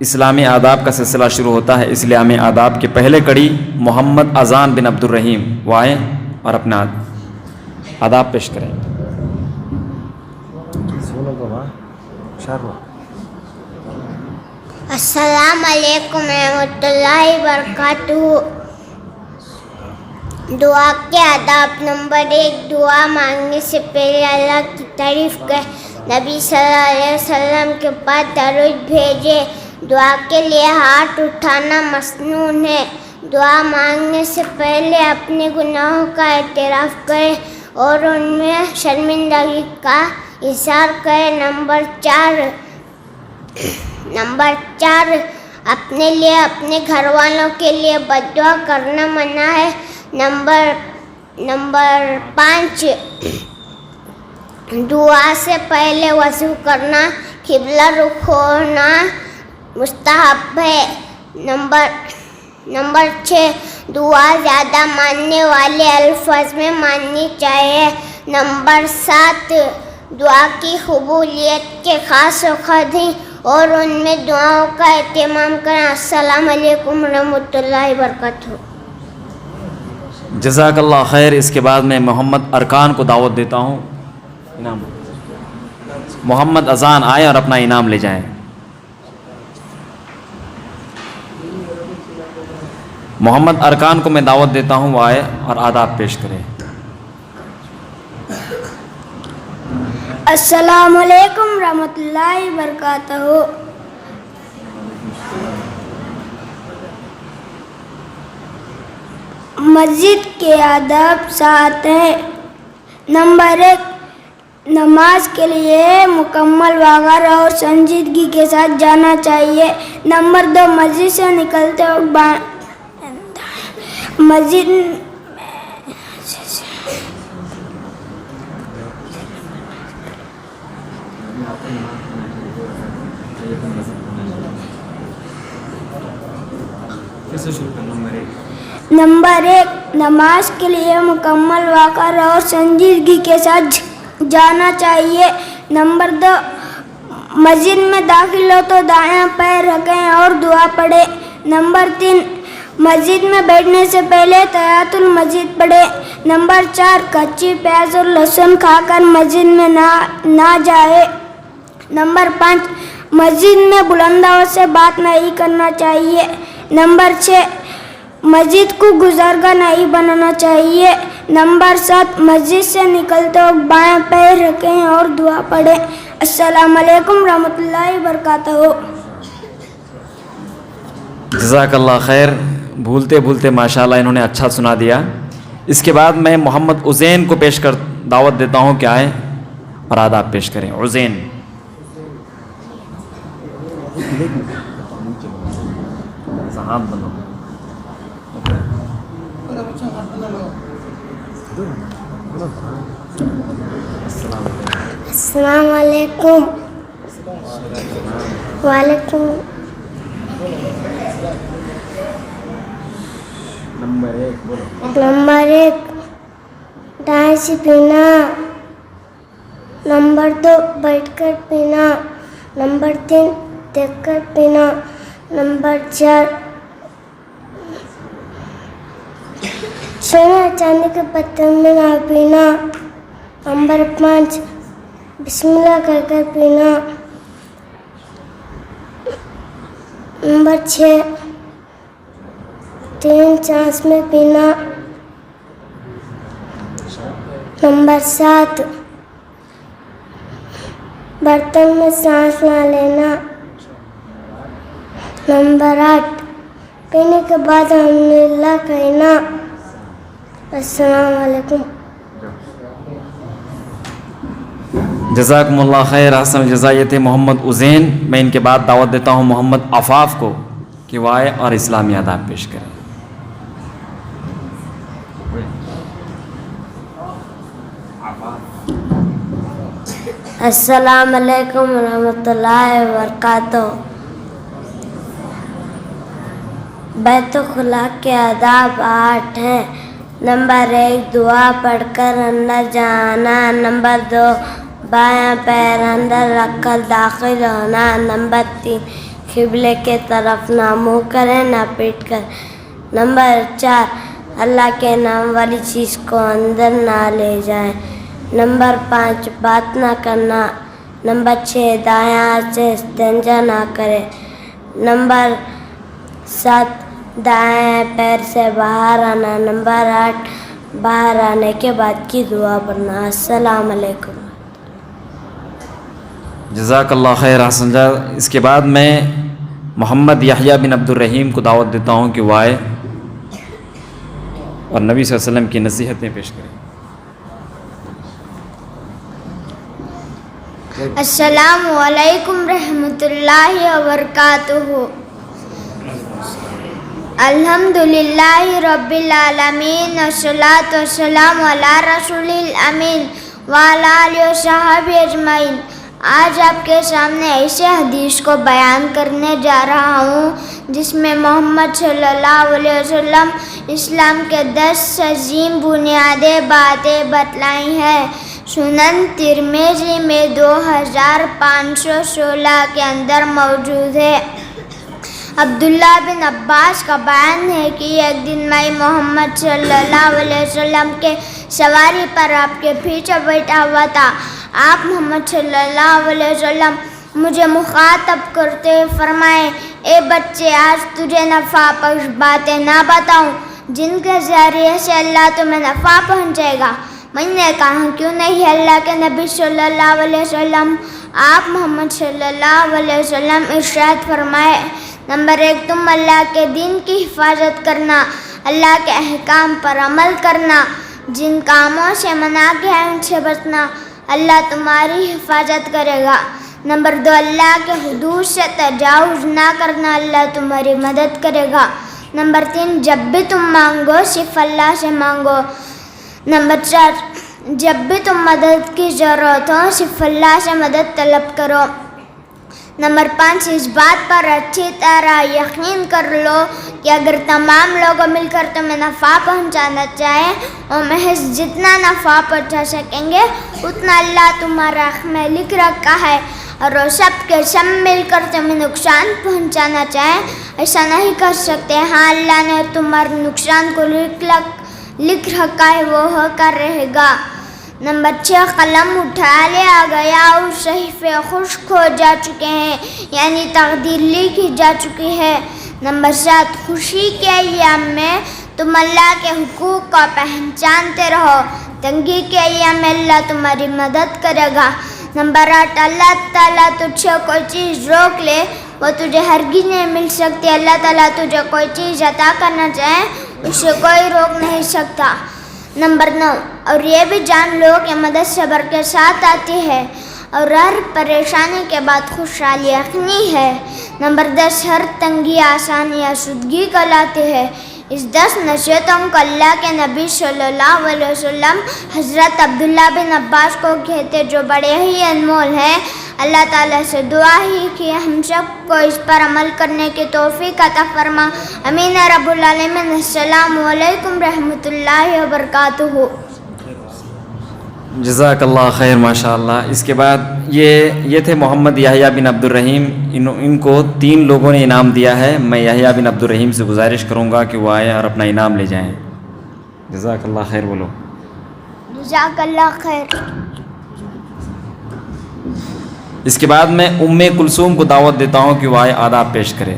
اسلامی آداب کا سلسلہ شروع ہوتا ہے۔ اسلامی آداب کی پہلے کڑی محمد اذان بن عبد الرحیم وہ آئیں اور اپنا آداب پیش کریں۔ السلام علیکم ورحمۃ اللہ وبرکاتہ۔ دعا کے آداب۔ نمبر 1، دعا مانگنے سے پہلے اللہ کی تعریف کریں۔ نبی صلی اللہ علیہ وسلم کے پاس درود بھیجے۔ دعا کے لیے ہاتھ اٹھانا مسنون ہے۔ دعا مانگنے سے پہلے اپنے گناہوں کا اعتراف کریں اور ان میں شرمندگی کا اظہار کریں۔ نمبر 4، اپنے لیے اپنے گھر والوں کے لیے بد دعا کرنا منع ہے۔ نمبر 5، دعا سے پہلے وضو کرنا، قبلہ رخ ہونا مستحب ہے۔ نمبر 6، دعا زیادہ ماننے والے الفاظ میں ماننی چاہیے۔ نمبر 7، دعا کی قبولیت کے خاص اوقات ہیں اور ان میں دعاؤں کا اہتمام کریں۔ السلام علیکم ورحمۃ اللہ وبرکاتہ۔ جزاک اللہ خیر۔ اس کے بعد میں محمد ارکان کو دعوت دیتا ہوں۔ محمد اذان آئے اور اپنا انعام لے جائیں۔ محمد ارکان کو میں دعوت دیتا ہوں، وہ آئے اور آداب پیش کریں۔ السلام علیکم ورحمۃ اللہ وبرکاتہ۔ مسجد کے آداب 7 ہیں۔ نمبر 1، نماز کے لیے مکمل وقار اور سنجیدگی کے ساتھ جانا چاہیے۔ نمبر 2، مسجد سے نکلتے وقت مسجد نمبر 1، نماز کے لیے مکمل وقار اور سنجیدگی کے ساتھ جانا چاہیے۔ نمبر 2، مسجد میں داخل ہو تو دایاں پیر رکھیں اور دعا پڑھیں۔ نمبر 3، مسجد میں بیٹھنے سے پہلے تحیۃ المسجد پڑھیں۔ نمبر 4، کچی پیاز اور لہسن کھا کر مسجد میں نہ جائے۔ نمبر 5، مسجد میں بلند آواز سے بات نہیں کرنا چاہیے۔ نمبر 6، مسجد کو گزرگاہ نہیں بنانا چاہیے۔ نمبر 7، مسجد سے نکلتے وقت بائیں پیر رکھیں اور دعا پڑھیں۔ السلام علیکم ورحمۃ اللہ وبرکاتہ۔ جزاک اللہ خیر۔ بھولتے ماشاءاللہ انہوں نے اچھا سنا دیا۔ اس کے بعد میں محمد عزین کو پیش کر دعوت دیتا ہوں کہ آئیں اور آداب پیش کریں۔ عزین۔ السلام علیکم۔ وعلیکم۔ نمبر 1، دائیں سے پینا۔ نمبر 2، بیٹھ کر پینا۔ نمبر 3، دیکھ کر پینا۔ نمبر 4، سونے چاندی کے برتن میں نہ پینا۔ نمبر 5، بسم اللہ کہہ کر پینا۔ نمبر 6، 3 سانس میں پینا۔ نمبر 7، برتن میں سانس نہ لینا۔ نمبر 8، پینے کے بعد الحمدللہ کہنا۔ السلام علیکم۔ جزاکم اللہ خیر۔ احسن الجزا۔ یہ تھے محمد عزین۔ میں ان کے بعد دعوت دیتا ہوں محمد عفاف کو کہ وہ آئے اور اسلامی آداب پیش کریں۔ السلام علیکم ورحمۃ اللہ وبرکاتہ۔ بیت الخلاء کے آداب 8 ہیں۔ نمبر 1، دعا پڑھ کر اندر جانا۔ نمبر 2، بایاں پیر اندر رکھ کر داخل ہونا۔ نمبر 3، قبلے کے طرف نہ منہ کریں نہ پیٹ کر. نمبر 4 اللہ کے نام والی چیز کو اندر نہ لے جائیں. نمبر 5 بات نہ کرنا. نمبر 6 دائیں ہاتھ سے استنجا نہ کرے. نمبر 7 دائیں پیر سے باہر آنا. نمبر 8 باہر آنے کے بعد کی دعا پڑھنا. السلام علیکم. جزاک اللہ خیر احسن جزا. اس کے بعد میں محمد یحییٰ بن عبد الرحیم کو دعوت دیتا ہوں کہ وہ آئے اور نبی صلی اللہ علیہ وسلم کی نصیحتیں پیش کریں. السلام علیکم رحمۃ اللہ وبرکاتہ. الحمدللہ رب العالمین والصلاۃ والسلام علی رسول الامین وعلی آلہ وصحبہ اجمعین. آج آپ کے سامنے ایسے حدیث کو بیان کرنے جا رہا ہوں جس میں محمد صلی اللہ علیہ وسلم اسلام کے 10 عظیم بنیادی باتیں بتلائی ہیں. سنن ترمذی میں 2516 کے اندر موجود ہے. عبداللہ بن عباس کا بیان ہے کہ ایک دن میں محمد صلی اللہ علیہ وسلم کے سواری پر آپ کے پیچھے بیٹھا ہوا تھا. آپ محمد صلی اللہ علیہ وسلم مجھے مخاطب کرتے ہوئے فرمائے، اے بچے، آج تجھے نفع بخش باتیں نہ بتاؤں جن کے ذریعے سے اللہ تمہیں نفع پہنچے گا؟ میں نے کہا کیوں نہیں اللہ کے نبی صلی اللہ علیہ وسلم؟ آپ محمد صلی اللہ علیہ وسلم ارشاد فرمائے، نمبر 1 تم اللہ کے دین کی حفاظت کرنا، اللہ کے احکام پر عمل کرنا، جن کاموں سے منع کیا ہے ان سے بچنا، اللہ تمہاری حفاظت کرے گا. نمبر 2 اللہ کے حدود سے تجاوز نہ کرنا، اللہ تمہاری مدد کرے گا. نمبر 3 جب بھی تم مانگو صرف اللہ سے مانگو. نمبر 4 جب بھی تم مدد کی ضرورت ہو صرف اللہ سے مدد طلب کرو. نمبر 5 اس بات پر اچھی طرح یقین کر لو کہ اگر تمام لوگ مل کر تمہیں نفع پہنچانا چاہیں اور محض جتنا نفع پہنچا سکیں گے اتنا اللہ تمہارا حق میں لکھ رکھا ہے، اور وہ سب کے سب مل کر تمہیں نقصان پہنچانا چاہیں ایسا نہیں کر سکتے. ہاں اللہ نے تمہارے نقصان کو لکھ رکھا ہے، وہ ہو کر رہے گا. نمبر 6 قلم اٹھا لیا گیا اور صحیفے خشک ہو جا چکے ہیں، یعنی تقدیر لکھی جا چکی ہے. نمبر 7 خوشی کے ایام میں تم اللہ کے حقوق کو پہچانتے رہو، تنگی کے ایام میں اللہ تمہاری مدد کرے گا. نمبر 8 اللہ تعالیٰ تجھ سے کوئی چیز روک لے وہ تجھے ہرگز نہیں مل سکتی. اللہ تعالیٰ تجھے کوئی چیز عطا کرنا چاہے اسے کوئی روک نہیں سکتا. نمبر 9 اور یہ بھی جان لو کہ مدد صبر کے ساتھ آتی ہے اور ہر پریشانی کے بعد خوشحالی یقینی ہے. نمبر 10 ہر تنگی آسانی آسودگی کو لاتی ہے. اس 10 نصیحتوں کو اللہ کے نبی صلی اللہ علیہ وسلم حضرت عبداللہ بن عباس کو کہتے جو بڑے ہی انمول ہیں. اللہ تعالیٰ سے دعا ہی کہ ہم سب کو اس پر عمل کرنے کی توفیق عطا فرما. امین رب العالمین. السلام علیکم رحمۃ اللہ وبرکاتہ. جزاک اللہ خیر ماشاء اللہ. اس کے بعد یہ تھے محمد یحییٰ بن عبد الرحیم. ان کو 3 لوگوں نے انعام دیا ہے. میں یحییٰ بن عبد الرحیم سے گزارش کروں گا کہ وہ آئیں اور اپنا انعام لے جائیں. جزاک اللہ خیر. بولو جزاک اللہ خیر. اس کے بعد میں ام کلثوم کو دعوت دیتا ہوں کہ وہ آئے آداب پیش کرے.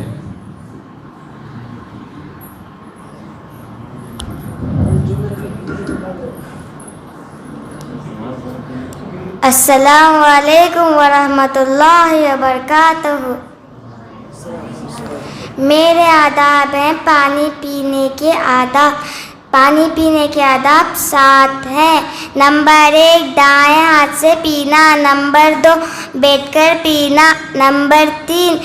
السلام علیکم ورحمۃ اللہ وبرکاتہ. میرے آداب ہیں پانی پینے کے آداب. پانی پینے کے آداب 7 ہیں. نمبر 1 دائیں ہاتھ سے پینا. نمبر 2 بیٹھ کر پینا. نمبر 3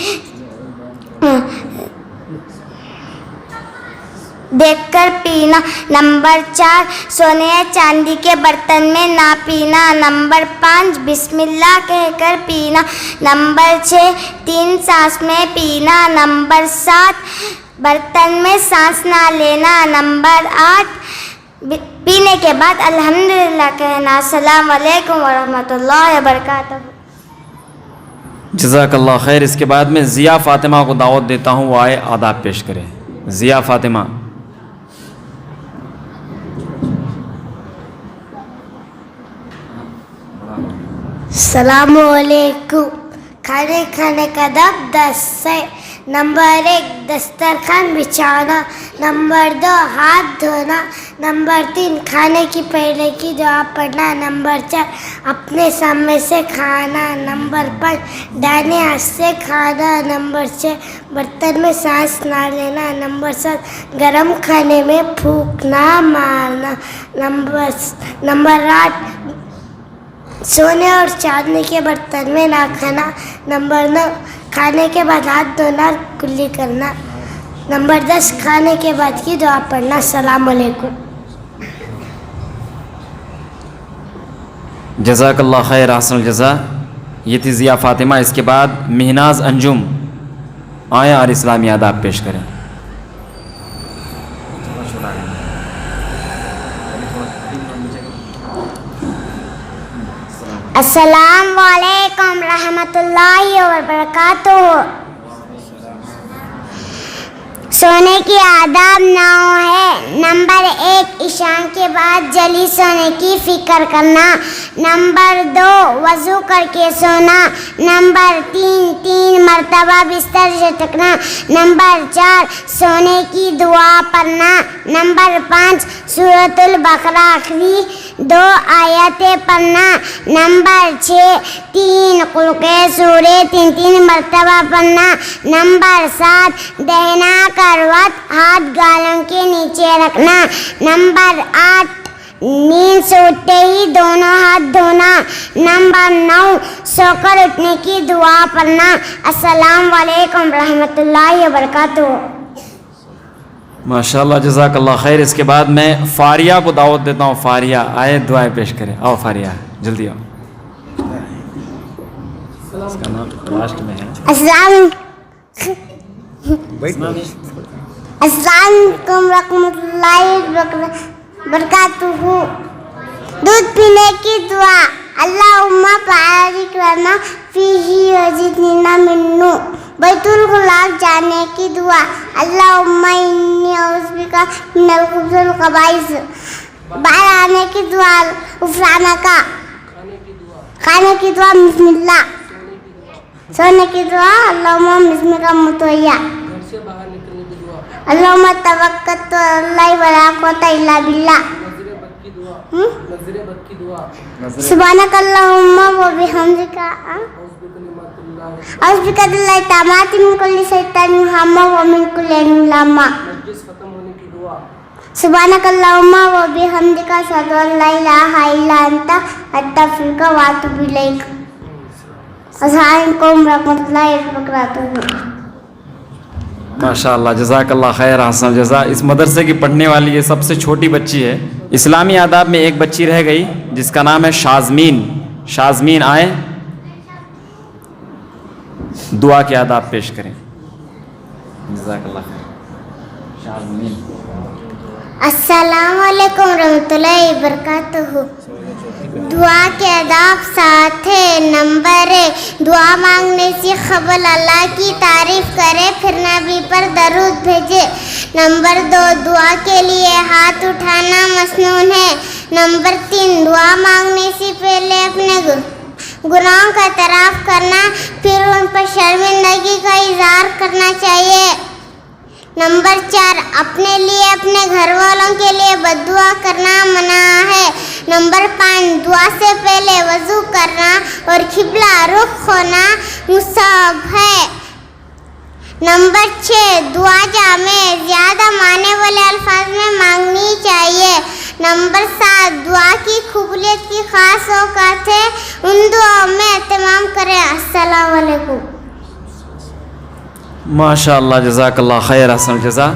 دیکھ کر پینا. نمبر 4 سونے یا چاندی کے برتن میں نہ پینا. نمبر 5 بسم اللہ کہہ کر پینا. نمبر 6 3 سانس میں پینا. نمبر 7 برتن میں سانس نہ لینا. نمبر 8 پینے کے بعد الحمدللہ کہنا. السلام علیکم ورحمۃ اللہ وبرکاتہ. جزاک اللہ خیر. اس کے بعد میں ضیا فاطمہ کو دعوت دیتا ہوں، وہ آئے آداب پیش کریں. ضیا فاطمہ. السلام علیکم. کھانے کھانے کا ادب 10 ہے. نمبر 1 دسترخوان بچھانا. نمبر 2 ہاتھ دھونا. نمبر 3 کھانے کی پہلے کی دعا پڑھنا. نمبر 4 اپنے سامنے سے کھانا. نمبر 5 دائیں ہاتھ سے کھانا. نمبر 6 برتن میں سانس نہ لینا. نمبر 7 گرم کھانے میں پھونک نہ مارنا. نمبر 8 سونے اور چاندی کے برتن میں نہ کھانا. نمبر 9 کھانے کے بعد ہاتھ دھونا اور کلی کرنا. نمبر 10 کھانے کے بعد کی دعا پڑھنا. السلام علیکم. جزاک اللہ خیر، احسن الجزا. یہ تھی ضیا فاطمہ. اس کے بعد مہناز انجم آئیں اور اسلامی آداب پیش کریں. السلام علیکم رحمۃ اللہ وبرکاتہ. سونے کی آداب 9 ہے. نمبر 1 عشاء کے بعد جلی سونے کی فکر کرنا. نمبر 2 وضو کر کے سونا. نمبر 3 مرتبہ بستر جھٹکنا. نمبر 4 سونے کی دعا پڑھنا. نمبر 5 سورۃ البقرہ آخری 2 آیتیں پڑھنا. نمبر 6 3 قل کے سورے 3 مرتبہ پڑھنا. نمبر 7 دہنا کروٹ ہاتھ گالوں کے نیچے رکھنا. نمبر 8 نیند سے اٹھتے ہی دونوں ہاتھ دھونا. نمبر 9 سو کر اٹھنے کی دعا پڑھنا. السلام علیکم رحمۃ اللہ وبرکاتہ. ماشاء اللہ، جزاک اللہ خیر. اس کے بعد میں فاریہ کو دعوت دیتا ہوں. فاریہ آئے دعائیں پیش کریں. آؤ فاریہ، جلدی آؤ. اس کا نام لاسٹ میں ہے. السلام علیکم رحمۃ اللہ وبرکاتہ. دودھ پینے کی دعا. اللہم بارک لنا فیہ وزدنا منہ. بیت الخلاء جانے کی دعا. اللہم انی اعوذ بک من الخبث والخبائث. باہر آنے کی دعا غفرانہ کا. کھانے کی دعا بسم اللہ. سونے کی دعا اللہم بسم کا متویہ. اللہم توکلت علی اللہ ولا قوت الا باللہ. سبحانک اللہم و بحمدک اعوذ بک اللہ التامات من کل شیطان ہامہ و من کل عین لامہ. سبحانک اللہم و بحمدک اشہد ان لا الہ الا انت استغفرک و اتوب الیک. السلام علیکم رحمۃ اللہ وبرکاتہ. ماشاء اللہ، جزاک اللہ خیر، احسن الجزا. اس مدرسے کی پڑھنے والی یہ سب سے چھوٹی بچی ہے. اسلامی آداب میں ایک بچی رہ گئی جس کا نام ہے شازمین. شازمین آئیں دعا کے آداب پیش کریں. جزاک اللہ خیر. شازمین. السلام علیکم رحمۃ اللہ وبرکاتہ. دعا کے آداب 7 ہے. نمبر 1 دعا مانگنے سے قبل اللہ کی تعریف کرے، پھر نبی پر درود بھیجے. نمبر 2 دعا کے لیے ہاتھ اٹھانا مسنون ہے. نمبر 3 دعا مانگنے سے پہلے اپنے گناہوں کا اعتراف کرنا، پھر ان پر شرمندگی کا اظہار کرنا چاہیے. نمبر 4 اپنے لیے اپنے گھر والوں کے لیے بد دعا کرنا منع ہے. نمبر 5 دعا سے پہلے وضو کرنا اور قبلہ رخ ہونا مستحب ہے. نمبر 6 دعا جامع زیادہ معنی والے الفاظ میں مانگنی چاہیے. نمبر 7 دعا کی قبولیت کی خاص اوقات ہے، ان دعاؤں میں اہتمام کریں. السلام علیکم. ماشاء اللہ، جزاک اللہ خیر، احسن الجزا.